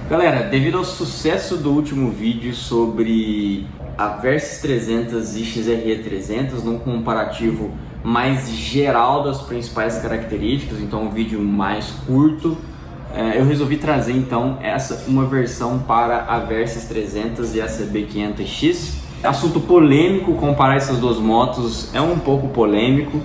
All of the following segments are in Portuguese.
Galera, devido ao sucesso do último vídeo sobre a Versys 300 e XRE 300, num comparativo mais geral das principais características, então um vídeo mais curto, eu resolvi trazer então uma versão para a Versys 300 e a CB500X. Assunto polêmico, comparar essas duas motos é um pouco polêmico,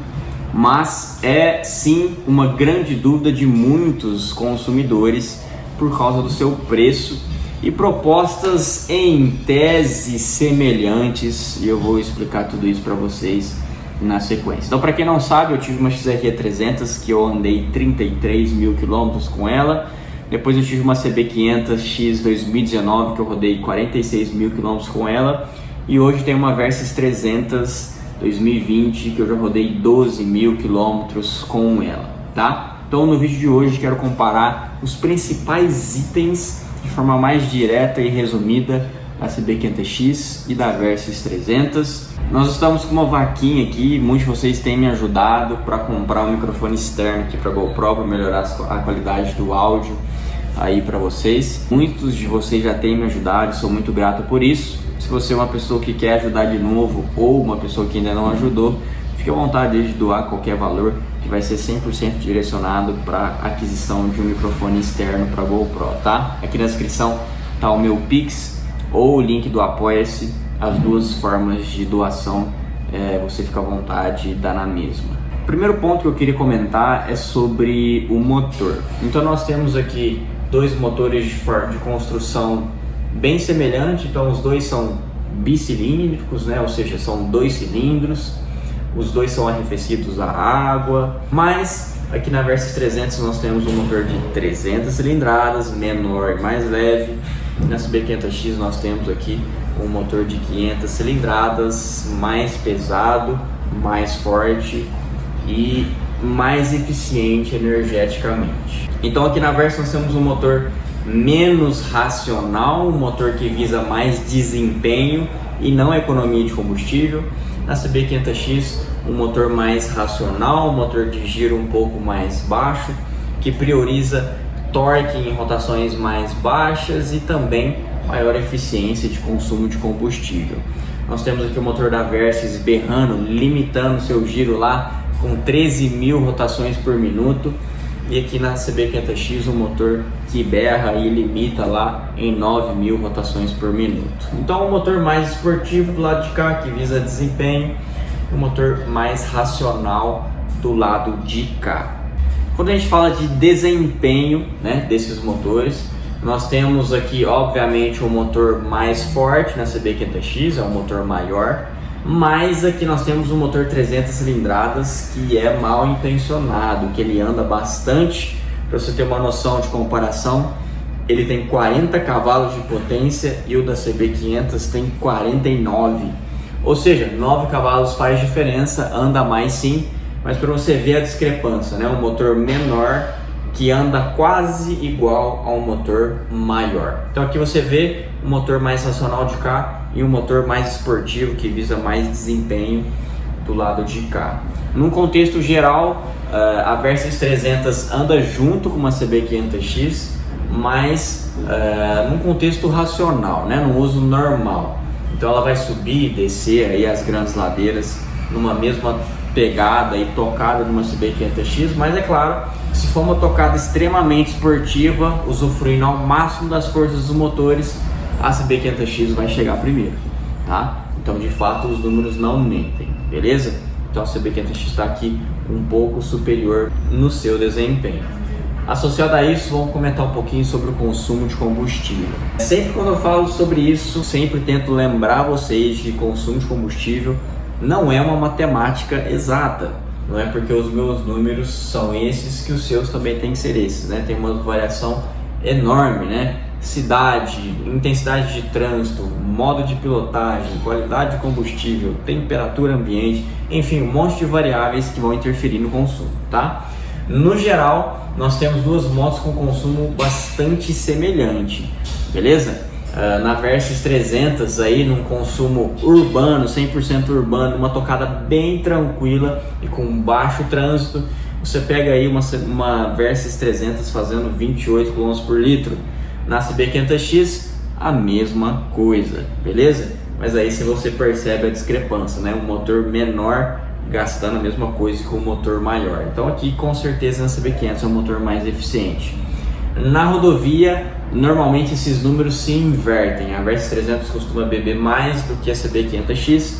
mas é sim uma grande dúvida de muitos consumidores por causa do seu preço e propostas em tese semelhantes, e eu vou explicar tudo isso para vocês na sequência. Então, para quem não sabe, eu tive uma XRE 300 que eu andei 33 mil quilômetros com ela. Depois eu tive uma CB500X 2019 que eu rodei 46 mil quilômetros com ela. E hoje tem uma Versys 300 2020 que eu já rodei 12 mil quilômetros com ela, tá? Então no vídeo de hoje quero comparar os principais itens de forma mais direta e resumida da CB500X e da Versys 300. Nós estamos com uma vaquinha aqui, muitos de vocês têm me ajudado para comprar um microfone externo aqui para a GoPro, para melhorar a qualidade do áudio aí para vocês. Muitos de vocês já têm me ajudado, sou muito grato por isso. Se você é uma pessoa que quer ajudar de novo ou uma pessoa que ainda não ajudou, fique à vontade de doar qualquer valor, que vai ser 100% direcionado para aquisição de um microfone externo para GoPro, tá? Aqui na descrição tá o meu Pix ou o link do Apoia-se, as duas formas de doação, você fica à vontade e dá na mesma. O primeiro ponto que eu queria comentar é sobre o motor. Então nós temos aqui dois motores de construção bem semelhante, então os dois são bicilíndricos, né? Ou seja, são dois cilindros, os dois são arrefecidos a água, mas aqui na Versys 300 nós temos um motor de 300 cilindradas, menor e mais leve. Na CB500X nós temos aqui um motor de 500 cilindradas, mais pesado, mais forte e mais eficiente energeticamente. Então aqui na Versys nós temos um motor menos racional, um motor que visa mais desempenho e não economia de combustível. Na CB500X, um motor mais racional, um motor de giro um pouco mais baixo, que prioriza torque em rotações mais baixas e também maior eficiência de consumo de combustível. Nós temos aqui o motor da Versys berrando, limitando seu giro lá com 13 mil rotações por minuto. E aqui na CB500X um motor que berra e limita lá em 9 mil rotações por minuto. Então um motor mais esportivo do lado de cá, que visa desempenho, um motor mais racional do lado de cá. Quando a gente fala de desempenho, né, desses motores, nós temos aqui obviamente um motor mais forte na CB500X, é um motor maior. Mas aqui nós temos um motor 300 cilindradas que é mal intencionado, que ele anda bastante. Para você ter uma noção de comparação, ele tem 40 cavalos de potência e o da CB500 tem 49. Ou seja, 9 cavalos faz diferença, anda mais sim, mas para você ver a discrepância, né? Um motor menor que anda quase igual a um motor maior. Então aqui você vê um motor mais racional de cá e um motor mais esportivo que visa mais desempenho do lado de cá. Num contexto geral, a Versys 300 anda junto com uma CB500X, mas num contexto racional, né? No uso normal. Então ela vai subir e descer aí as grandes ladeiras numa mesma pegada e tocada de uma CB500X, mas é claro, se for uma tocada extremamente esportiva, usufruindo ao máximo das forças dos motores, a CB500X vai chegar primeiro, tá? Então de fato os números não mentem, beleza? Então a CB500X está aqui um pouco superior no seu desempenho. Associado a isso, vamos comentar um pouquinho sobre o consumo de combustível. Sempre quando eu falo sobre isso, sempre tento lembrar vocês que consumo de combustível não é uma matemática exata. Não é porque os meus números são esses que os seus também têm que ser esses, né? Tem uma variação enorme, né? Cidade, intensidade de trânsito, modo de pilotagem, qualidade de combustível, temperatura ambiente, enfim, um monte de variáveis que vão interferir no consumo, tá? No geral, nós temos duas motos com consumo bastante semelhante, beleza? Na Versys 300 aí num consumo urbano, 100% urbano, uma tocada bem tranquila e com baixo trânsito, você pega aí uma Versys 300 fazendo 28 km por litro. Na CB500X, a mesma coisa, beleza? Mas aí se você percebe a discrepância, né? Um motor menor gastando a mesma coisa que um motor maior. Então aqui com certeza na CB500 é um motor mais eficiente. Na rodovia, normalmente esses números se invertem. A Versys 300 costuma beber mais do que a CB500X.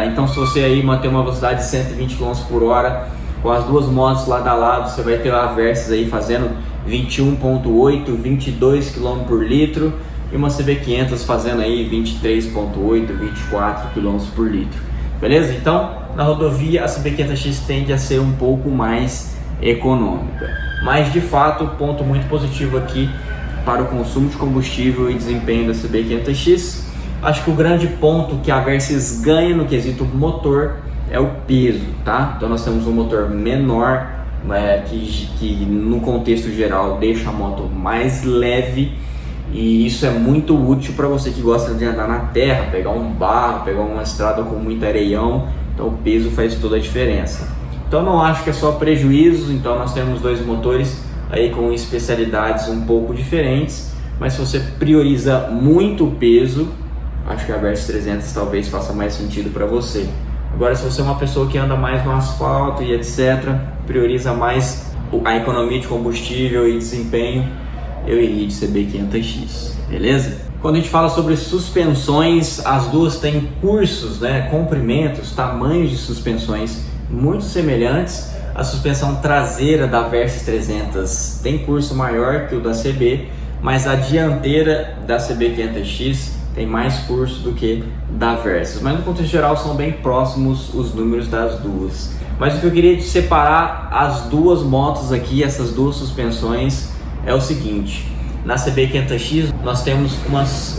Então se você aí manter uma velocidade de 120 km por hora, com as duas motos lado a lado, você vai ter a Versys aí fazendo 21.8, 22 km por litro e uma CB500 fazendo aí 23.8, 24 km por litro. Beleza? Então, na rodovia a CB500X tende a ser um pouco mais econômica. Mas de fato, ponto muito positivo aqui para o consumo de combustível e desempenho da CB500X. Acho que o grande ponto que a Versys ganha no quesito motor é o peso, tá? Então nós temos um motor menor, que no contexto geral deixa a moto mais leve, e isso é muito útil para você que gosta de andar na terra, pegar um barro, pegar uma estrada com muito areião. Então o peso faz toda a diferença. Então não acho que é só prejuízos. Então nós temos dois motores aí com especialidades um pouco diferentes, mas se você prioriza muito o peso, acho que a Versys 300 talvez faça mais sentido para você. Agora, se você é uma pessoa que anda mais no asfalto e etc, prioriza mais a economia de combustível e desempenho, eu iria de CB500X, beleza? Quando a gente fala sobre suspensões, as duas têm cursos, né, comprimentos, tamanhos de suspensões muito semelhantes. A suspensão traseira da Versys 300 tem curso maior que o da CB, mas a dianteira da CB500X tem mais curso do que da Versys, mas no contexto geral são bem próximos os números das duas. Mas o que eu queria separar as duas motos aqui, essas duas suspensões, é o seguinte: na CB500X nós temos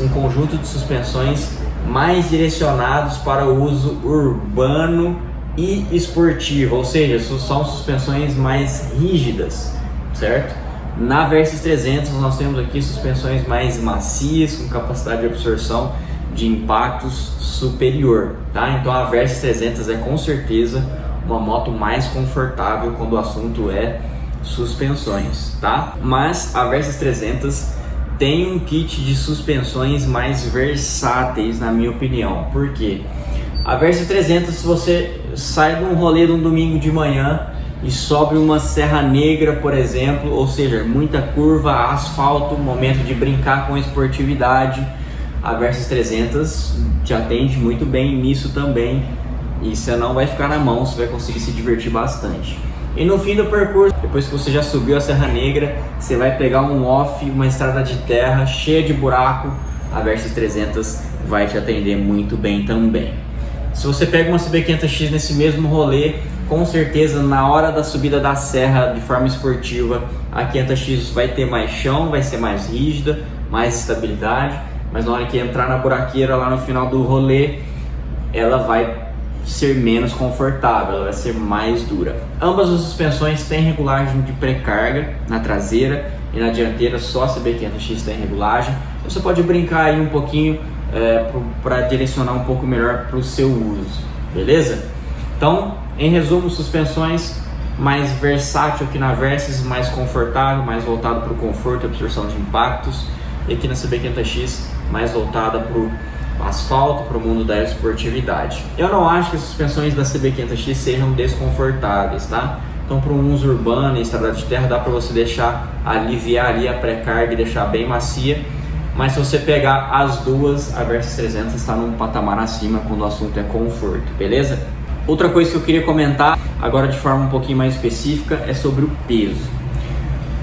um conjunto de suspensões mais direcionados para o uso urbano e esportivo, ou seja, são suspensões mais rígidas, certo? Na Versys 300 nós temos aqui suspensões mais macias, com capacidade de absorção de impactos superior, tá? Então a Versys 300 é com certeza uma moto mais confortável quando o assunto é suspensões, tá? Mas a Versys 300 tem um kit de suspensões mais versáteis, na minha opinião. Por quê? A Versys 300, se você sai de um rolê de um domingo de manhã e sobe uma Serra Negra, por exemplo, ou seja, muita curva, asfalto, momento de brincar com esportividade, a Versys 300 te atende muito bem nisso também, e você não vai ficar na mão, você vai conseguir se divertir bastante. E no fim do percurso, depois que você já subiu a Serra Negra, você vai pegar um off, uma estrada de terra cheia de buraco, a Versys 300 vai te atender muito bem também. Se você pega uma CB500X nesse mesmo rolê, com certeza na hora da subida da serra de forma esportiva, a 500X vai ter mais chão, vai ser mais rígida, mais estabilidade, mas na hora que entrar na buraqueira lá no final do rolê, ela vai ser menos confortável, ela vai ser mais dura. Ambas as suspensões têm regulagem de pré-carga na traseira e na dianteira só a CB500X tem regulagem. Você pode brincar aí um pouquinho para direcionar um pouco melhor para o seu uso, beleza? Então, em resumo, suspensões mais versátil aqui na Versys, mais confortável, mais voltado para o conforto e absorção de impactos, e aqui na CB500X mais voltada para o asfalto, para o mundo da esportividade. Eu não acho que as suspensões da CB500X sejam desconfortáveis, tá? Então, para um uso urbano e estrada de terra, dá para você aliviar ali a pré-carga e deixar bem macia. Mas se você pegar as duas, a Versys 300 está num patamar acima quando o assunto é conforto, beleza? Outra coisa que eu queria comentar, agora de forma um pouquinho mais específica, é sobre o peso.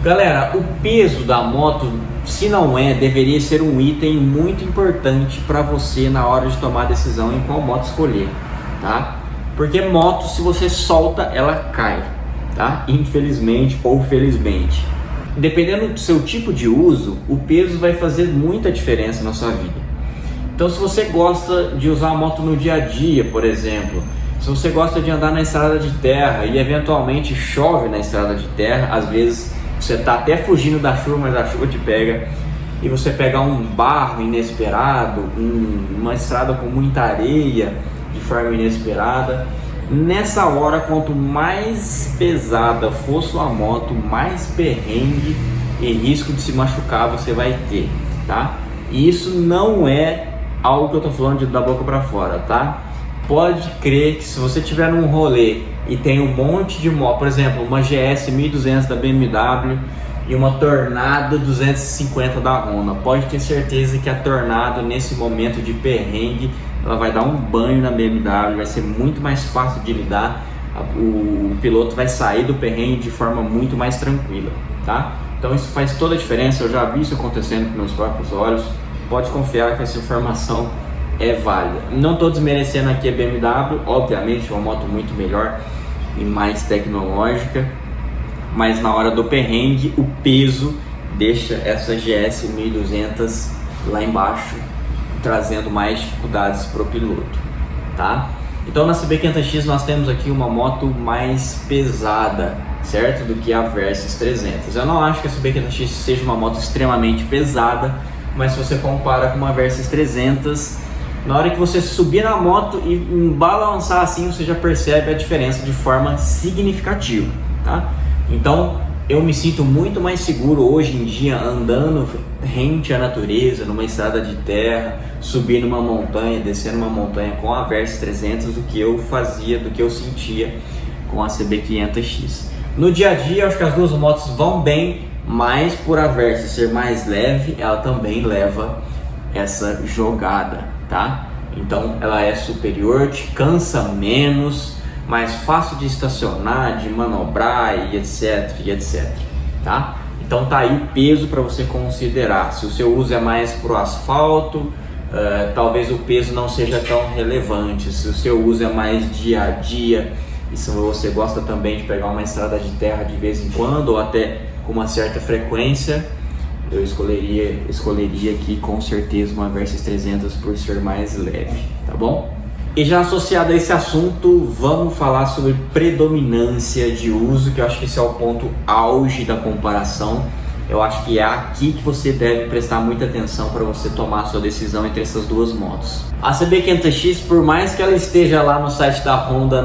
Galera, o peso da moto, se não deveria ser um item muito importante para você na hora de tomar a decisão em qual moto escolher, tá? Porque moto, se você solta, ela cai, tá? Infelizmente ou felizmente. Dependendo do seu tipo de uso, o peso vai fazer muita diferença na sua vida. Então, se você gosta de usar a moto no dia a dia, por exemplo, se você gosta de andar na estrada de terra e eventualmente chove na estrada de terra, às vezes você está até fugindo da chuva, mas a chuva te pega, e você pegar um barro inesperado, uma estrada com muita areia de forma inesperada, nessa hora, quanto mais pesada for sua moto, mais perrengue e risco de se machucar você vai ter, tá? E isso não é algo que eu tô falando da boca para fora, tá? Pode crer que se você tiver num rolê e tem um monte de moto, por exemplo, uma GS 1200 da BMW e uma Tornado 250 da Honda, pode ter certeza que a Tornado, nesse momento de perrengue, ela vai dar um banho na BMW, vai ser muito mais fácil de lidar, o piloto vai sair do perrengue de forma muito mais tranquila, tá? Então isso faz toda a diferença, eu já vi isso acontecendo com meus próprios olhos, pode confiar que essa informação é válida. Não estou desmerecendo aqui a BMW, obviamente é uma moto muito melhor e mais tecnológica, mas na hora do perrengue o peso deixa essa GS 1200 lá embaixo, trazendo mais dificuldades para o piloto, tá? Então na CB500X nós temos aqui uma moto mais pesada, certo? Do que a Versys 300. Eu não acho que a CB500X seja uma moto extremamente pesada, mas se você compara com uma Versys 300, na hora que você subir na moto e balançar assim, você já percebe a diferença de forma significativa, tá? Então eu me sinto muito mais seguro hoje em dia andando rente à natureza, numa estrada de terra, subindo uma montanha, descendo uma montanha com a Versys 300 do que eu sentia com a CB500X. No dia a dia, eu acho que as duas motos vão bem, mas por a Versys ser mais leve, ela também leva essa jogada, tá? Então ela é superior, te cansa menos, mais fácil de estacionar, de manobrar e etc, tá? Então tá aí o peso para você considerar. Se o seu uso é mais pro asfalto, talvez o peso não seja tão relevante. Se o seu uso é mais dia a dia e se você gosta também de pegar uma estrada de terra de vez em quando ou até com uma certa frequência, eu escolheria aqui com certeza uma Versys 300 por ser mais leve, tá bom? E já associado a esse assunto, vamos falar sobre predominância de uso, que eu acho que esse é o ponto auge da comparação. Eu acho que é aqui que você deve prestar muita atenção para você tomar a sua decisão entre essas duas motos. A CB500X, por mais que ela esteja lá no site da Honda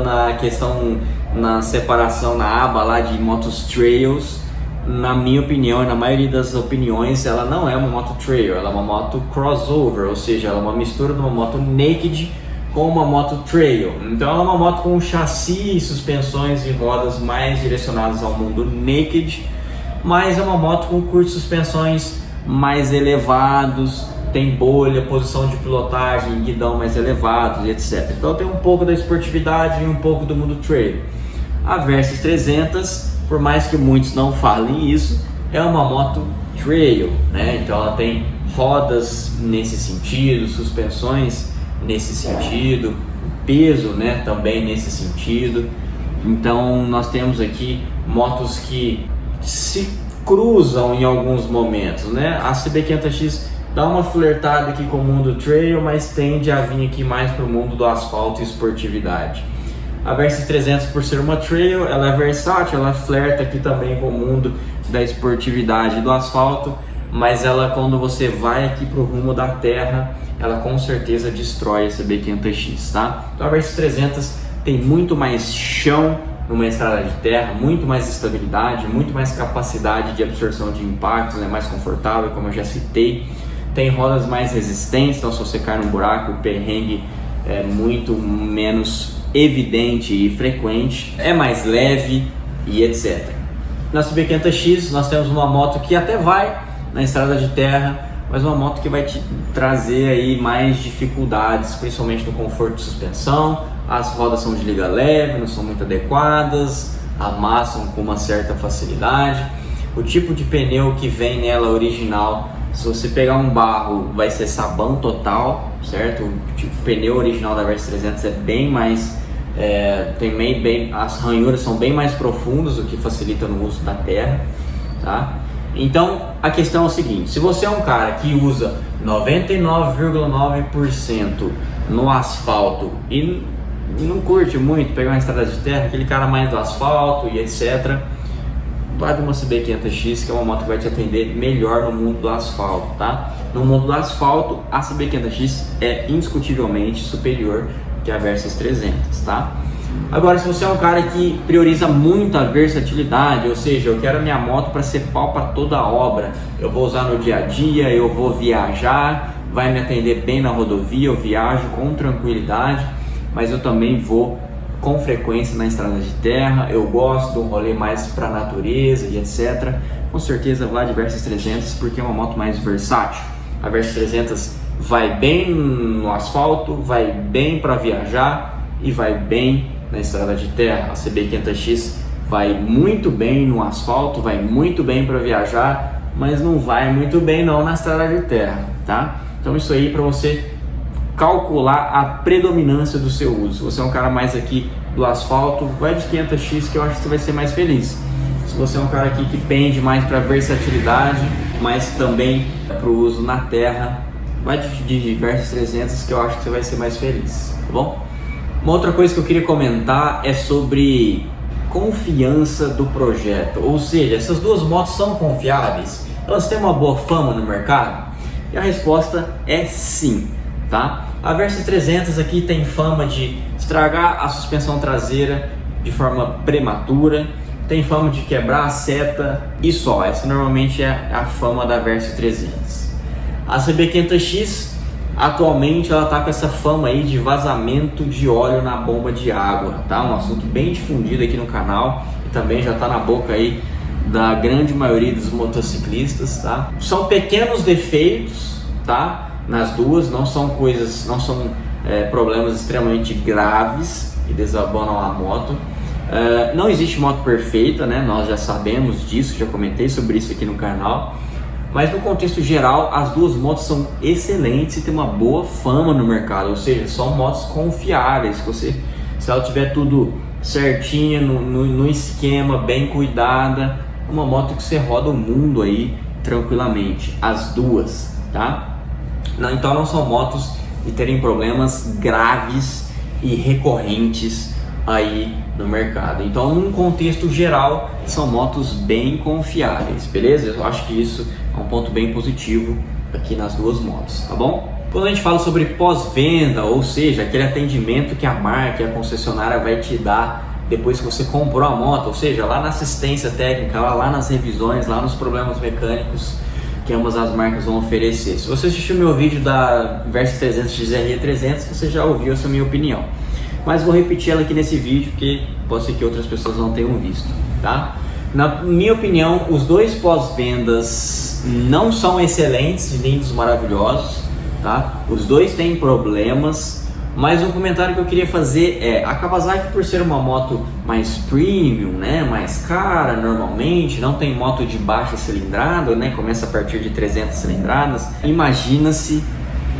na separação, na aba lá de motos trails, na minha opinião e na maioria das opiniões, ela não é uma moto trail, ela é uma moto crossover, ou seja, ela é uma mistura de uma moto naked com uma moto trail. Então ela é uma moto com chassi e suspensões e rodas mais direcionadas ao mundo naked, mas é uma moto com curtos de suspensões mais elevados, tem bolha, posição de pilotagem, guidão mais elevados e etc. Então tem um pouco da esportividade e um pouco do mundo trail. A Versys 300, por mais que muitos não falem isso, é uma moto trail, né? Então ela tem rodas nesse sentido, suspensões nesse sentido, peso, né, também nesse sentido. Então nós temos aqui motos que se cruzam em alguns momentos, né? A CB500X dá uma flertada aqui com o mundo trail, mas tende a vir aqui mais para o mundo do asfalto e esportividade. A Versys 300, por ser uma trail, ela é versátil, ela flerta aqui também com o mundo da esportividade e do asfalto, mas ela, quando você vai aqui para o rumo da terra, ela com certeza destrói a CB500X, tá? Então a Versys 300 tem muito mais chão numa estrada de terra, muito mais estabilidade, muito mais capacidade de absorção de impactos, é mais confortável, como eu já citei, tem rodas mais resistentes, então se você cair num buraco, o perrengue é muito menos evidente e frequente, é mais leve e etc. Na CB500X nós temos uma moto que até vai na estrada de terra, mas uma moto que vai te trazer aí mais dificuldades, principalmente no conforto de suspensão. As rodas são de liga leve, não são muito adequadas, amassam com uma certa facilidade. O tipo de pneu que vem nela original, se você pegar um barro, vai ser sabão total, certo? O tipo de pneu original da Versys 300 é bem mais... as ranhuras são bem mais profundas, o que facilita no uso da terra, tá? Então a questão é o seguinte: se você é um cara que usa 99,9% no asfalto e não curte muito pegar uma estrada de terra, aquele cara mais do asfalto e etc, vá de uma CB500X, que é uma moto que vai te atender melhor no mundo do asfalto, tá? No mundo do asfalto, a CB500X é indiscutivelmente superior que a Versys 300, tá? Agora, se você é um cara que prioriza muito a versatilidade, ou seja, eu quero a minha moto para ser pau para toda a obra, eu vou usar no dia a dia, eu vou viajar, vai me atender bem na rodovia, eu viajo com tranquilidade, mas eu também vou com frequência na estrada de terra, eu gosto de um rolê mais para a natureza e etc. Com certeza vá de Versys 300 porque é uma moto mais versátil. A Versys 300 vai bem no asfalto, vai bem para viajar e vai bem na estrada de terra. A CB500X vai muito bem no asfalto, vai muito bem para viajar, mas não vai muito bem não na estrada de terra, tá? Então isso aí para você calcular a predominância do seu uso. Se você é um cara mais aqui do asfalto, vai de 500X que eu acho que você vai ser mais feliz. Se você é um cara aqui que pende mais para versatilidade, mas também para o uso na terra, vai de Versys 300 que eu acho que você vai ser mais feliz, tá bom? Uma outra coisa que eu queria comentar é sobre confiança do projeto, ou seja, essas duas motos são confiáveis? Elas têm uma boa fama no mercado? E a resposta é sim, tá? A Versys 300 aqui tem fama de estragar a suspensão traseira de forma prematura, tem fama de quebrar a seta e só. Essa normalmente é a fama da Versys 300. A CB500X atualmente ela tá com essa fama aí de vazamento de óleo na bomba de água, tá? Um assunto bem difundido aqui no canal e também já tá na boca aí da grande maioria dos motociclistas, tá? São pequenos defeitos, tá? Nas duas, não são coisas, não são problemas extremamente graves que desabonam a moto. Não existe moto perfeita, né? Nós já sabemos disso, já comentei sobre isso aqui no canal. Mas no contexto geral, as duas motos são excelentes e têm uma boa fama no mercado, ou seja, são motos confiáveis. Se ela tiver tudo certinha, no esquema, bem cuidada, uma moto que você roda o mundo aí tranquilamente, as duas, tá? Então não são motos de terem problemas graves e recorrentes aí no mercado. Então, num contexto geral, são motos bem confiáveis, beleza? Eu acho que isso é um ponto bem positivo aqui nas duas motos, tá bom? Quando a gente fala sobre pós-venda, ou seja, aquele atendimento que a marca e a concessionária vai te dar depois que você comprou a moto, ou seja, lá na assistência técnica, lá nas revisões, lá nos problemas mecânicos que ambas as marcas vão oferecer. Se você assistiu meu vídeo da Versys 300 XR 300, você já ouviu essa minha opinião. Mas vou repetir ela aqui nesse vídeo, porque pode ser que outras pessoas não tenham visto, tá? Na minha opinião, os dois pós-vendas não são excelentes, lindos, maravilhosos, tá? Os dois têm problemas, mas um comentário que eu queria fazer é: a Kawasaki, por ser uma moto mais premium, né, mais cara normalmente, não tem moto de baixa cilindrada, né, começa a partir de 300 cilindradas, imagina-se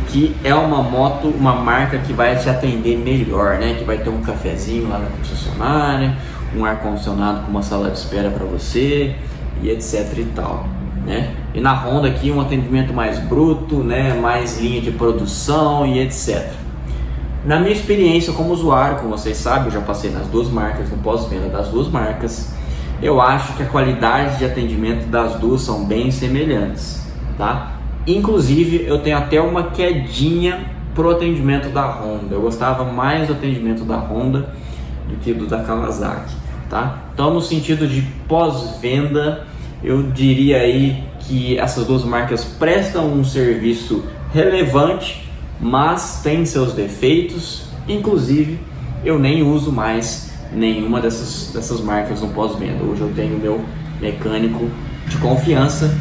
que é uma moto, uma marca que vai te atender melhor, né? Que vai ter um cafezinho lá na concessionária, um ar-condicionado com uma sala de espera para você e etc e tal, né? E na Honda aqui um atendimento mais bruto, né? Mais linha de produção e etc. Na minha experiência como usuário, como vocês sabem, eu já passei nas duas marcas, no pós-venda das duas marcas, eu acho que a qualidade de atendimento das duas são bem semelhantes, tá? Inclusive, eu tenho até uma quedinha pro atendimento da Honda. Eu gostava mais do atendimento da Honda do que do da Kawasaki, tá? Então, no sentido de pós-venda, eu diria aí que essas duas marcas prestam um serviço relevante, mas tem seus defeitos. Inclusive, eu nem uso mais nenhuma dessas marcas no pós-venda. Hoje eu tenho meu mecânico de confiança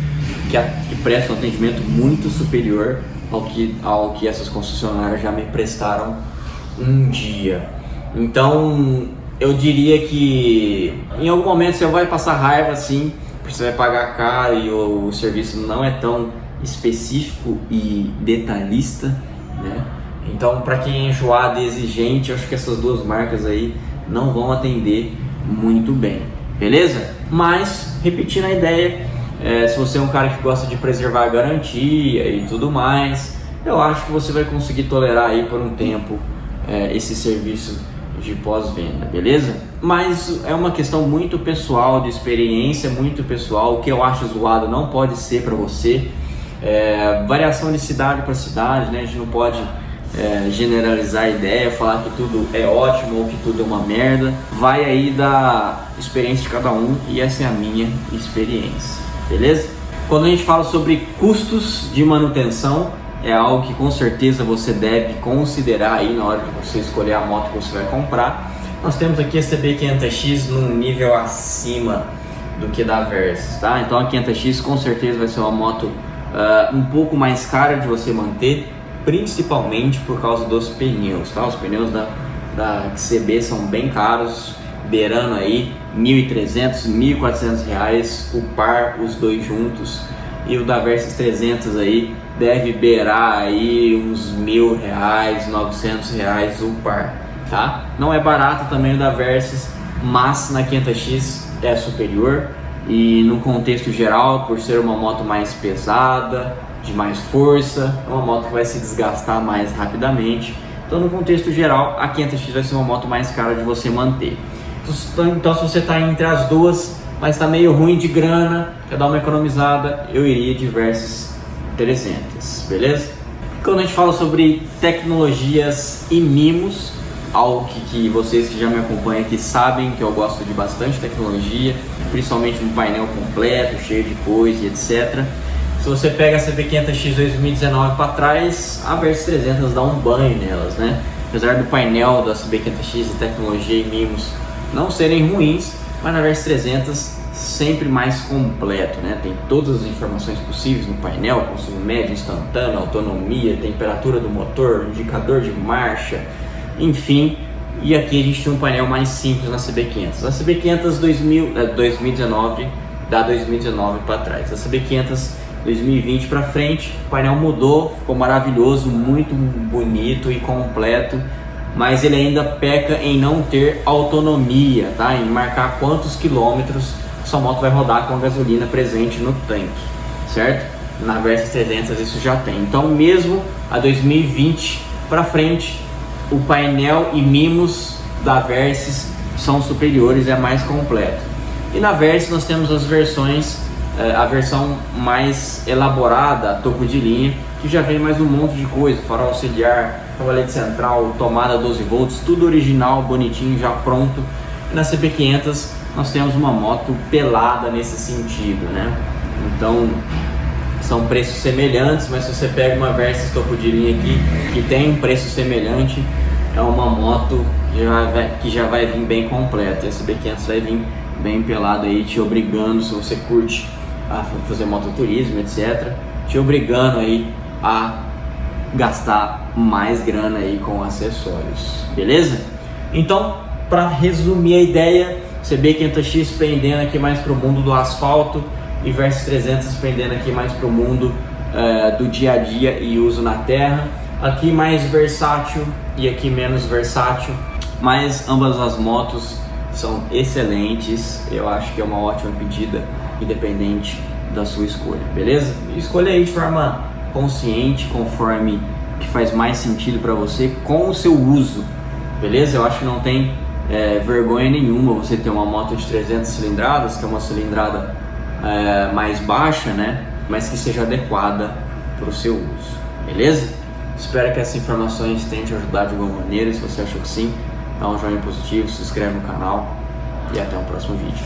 que presta um atendimento muito superior ao que essas concessionárias já me prestaram um dia. Então, eu diria que em algum momento você vai passar raiva, sim, porque você vai pagar caro e o serviço não é tão específico e detalhista, né? Então, para quem é enjoado e exigente, eu acho que essas duas marcas aí não vão atender muito bem, beleza? Mas, repetindo a ideia, se você é um cara que gosta de preservar a garantia e tudo mais, eu acho que você vai conseguir tolerar aí por um tempo esse serviço de pós-venda, beleza? Mas é uma questão muito pessoal, de experiência muito pessoal. O que eu acho zoado não pode ser para você. Variação de cidade para cidade, né? A gente não pode generalizar a ideia, falar que tudo é ótimo ou que tudo é uma merda. Vai aí da experiência de cada um e essa é a minha experiência, beleza? Quando a gente fala sobre custos de manutenção, é algo que com certeza você deve considerar aí na hora de você escolher a moto que você vai comprar. Nós temos aqui a CB500X num nível acima do que da Versys, tá? Então a 500X com certeza vai ser uma moto um pouco mais cara de você manter, principalmente por causa dos pneus, tá? Os pneus da CB são bem caros, beirando aí R$1.300, R$1.400 o par, os dois juntos, e o da Versys 300 aí deve beirar aí uns R$1.000, R$900 o par, tá? Não é barato também o da Versys, mas na 500X é superior, e no contexto geral, por ser uma moto mais pesada, de mais força, é uma moto que vai se desgastar mais rapidamente. Então no contexto geral, a 500X vai ser uma moto mais cara de você manter. Então se você está entre as duas, mas está meio ruim de grana, quer dar uma economizada, eu iria de Versys 300, beleza? Quando a gente fala sobre tecnologias e mimos, algo que vocês que já me acompanham aqui sabem que eu gosto de bastante tecnologia, principalmente um painel completo, cheio de coisa e etc. Se você pega a CB500X 2019 para trás, a Versys 300 dá um banho nelas, né? Apesar do painel da CB500X e tecnologia e mimos não serem ruins, mas na Versys 300 sempre mais completo, né? Tem todas as informações possíveis no painel, consumo médio, instantâneo, autonomia, temperatura do motor, indicador de marcha, enfim. E aqui a gente tem um painel mais simples na CB500. A CB500 2019 dá 2019 para trás. A CB500 2020 para frente, o painel mudou, ficou maravilhoso, muito bonito e completo, mas ele ainda peca em não ter autonomia, tá? Em marcar quantos quilômetros sua moto vai rodar com a gasolina presente no tanque, certo? Na Versys 300 isso já tem. Então mesmo a 2020 para frente, o painel e mimos da Versys são superiores, é mais completo. E na Versys nós temos as versões, a versão mais elaborada, topo de linha, que já vem mais um monte de coisa, farol auxiliar, cavalete central, tomada 12 volts, tudo original, bonitinho, já pronto. E na CB500 nós temos uma moto pelada nesse sentido, né? Então são preços semelhantes, mas se você pega uma Versys topo de linha aqui que tem um preço semelhante, é uma moto que já vai vir bem completa. E a CB500 vai vir bem pelada aí, te obrigando, se você curte a fazer mototurismo, etc., te obrigando aí a gastar mais grana aí com acessórios, beleza? Então, para resumir a ideia, CB500X pendendo aqui mais para o mundo do asfalto e Versys 300 pendendo aqui mais para o mundo do dia a dia e uso na terra. Aqui mais versátil e aqui menos versátil, mas ambas as motos são excelentes. Eu acho que é uma ótima pedida, independente da sua escolha, beleza? Escolha aí de forma consciente, conforme que faz mais sentido para você com o seu uso, beleza? Eu acho que não tem vergonha nenhuma você ter uma moto de 300 cilindradas, que é uma cilindrada mais baixa, né? Mas que seja adequada para o seu uso, beleza? Espero que essas informações tenham te ajudado de alguma maneira. Se você achou que sim, dá um joinha positivo, se inscreve no canal e até o próximo vídeo.